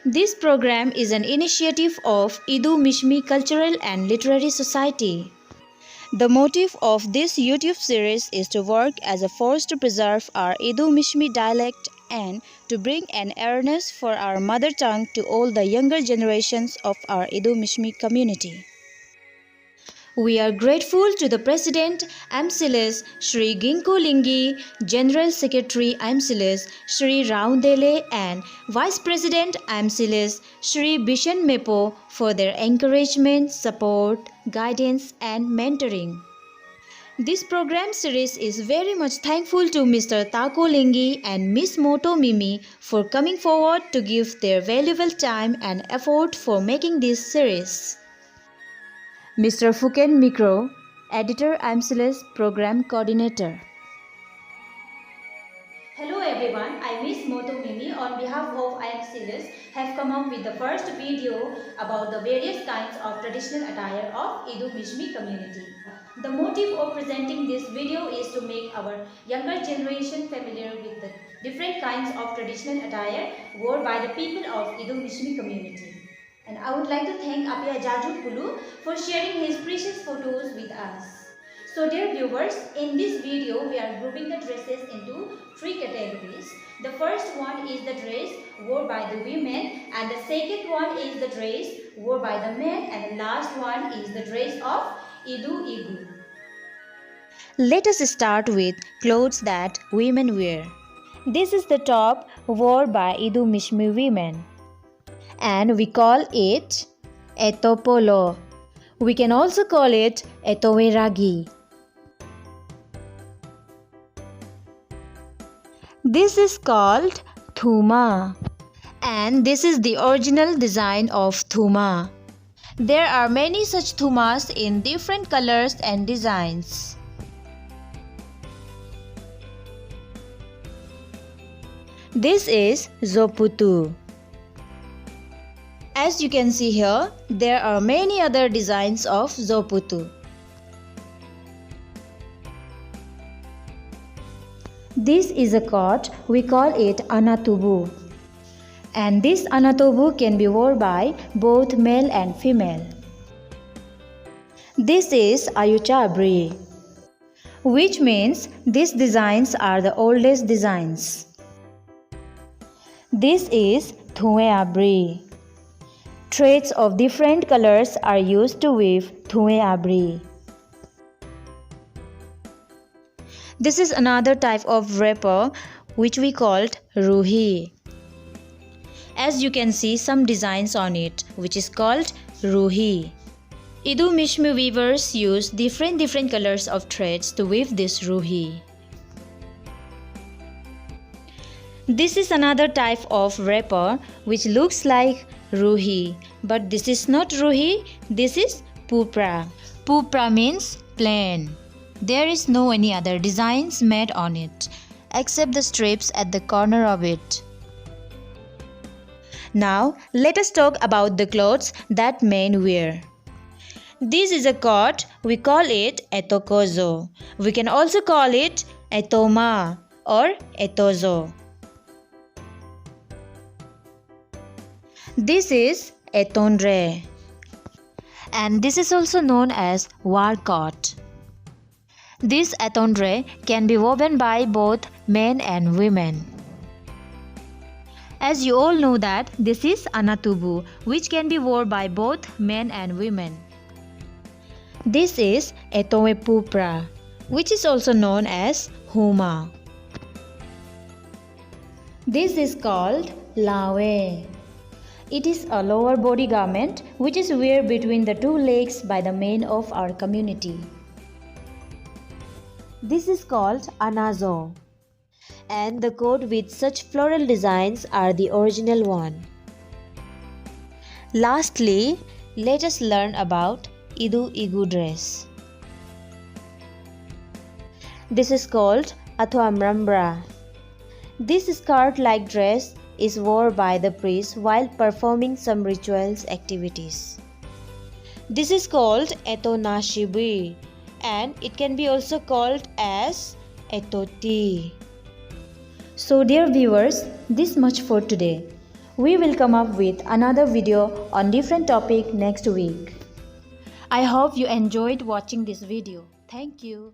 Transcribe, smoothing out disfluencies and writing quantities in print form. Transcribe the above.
This program is an initiative of Idu Mishmi Cultural and Literary Society. The motive of this YouTube series is to work as a force to preserve our Idu Mishmi dialect and to bring an awareness for our mother tongue to all the younger generations of our Idu Mishmi community. We are grateful to the President AMSILES Shri Ginko Lingi, General Secretary AMSILES Shri Raundele and Vice President AMSILES Shri Bishan Mepo for their encouragement, support, guidance and mentoring. This program series is very much thankful to Mr. Tako Lingi and Miss Moto Mimi for coming forward to give their valuable time and effort for making this series. Mr. Fuken Mikro, Editor AMSILES Program Coordinator. Hello everyone, I Miss Moto Mimi on behalf of AMSILES have come up with the first video about the various kinds of traditional attire of Idu Mishmi community. The motive of presenting this video is to make our younger generation familiar with the different kinds of traditional attire worn by the people of Idu Mishmi community. And I would like to thank Apia Jaju Kulu for sharing his precious photos with us. So dear viewers, in this video we are grouping the dresses into three categories. The first one is the dress worn by the women and the second one is the dress worn by the men and the last one is the dress of Idu Igu. Let us start with clothes that women wear. This is the top worn by Idu Mishmi women and we call it etopolo. We can also call it etoweragi. This is called thuma and this is the original design of thuma. There are many such thumas in different colors and designs. This is zoputu. As you can see here, there are many other designs of zoputu. This is a coat, we call it anatubu. And this anatubu can be worn by both male and female. This is ayucha abri, which means these designs are the oldest designs. This is thue abri. Threads of different colors are used to weave thue abri. This is another type of wrapper which we called ruhi. As you can see some designs on it which is called ruhi. Idu Mishmi weavers use different colors of threads to weave this ruhi. This is another type of wrapper which looks like ruhi, but this is not ruhi, this is pupra. Pupra means plain. There is no any other designs made on it except the strips at the corner of it. Now let us talk about the clothes that men wear. This is a coat, we call it etokozo. We can also call it etoma or etozo. This is etondre and this is also known as war coat. This etondre can be woven by both men and women. As you all know that this is anatubu which can be worn by both men and women. This is etowe pupra which is also known as huma. This is called lawe. It is a lower body garment which is worn between the two legs by the men of our community. This is called anazo. And the coat with such floral designs are the original one. Lastly, let us learn about Idu Igu dress. This is called Athuamrambra. This skirt-like dress is worn by the priest while performing some rituals activities. This is called Etonashibi and it can be also called as Etoti. So dear viewers, this much for today. We will come up with another video on different topic next week. I hope you enjoyed watching this video. Thank you.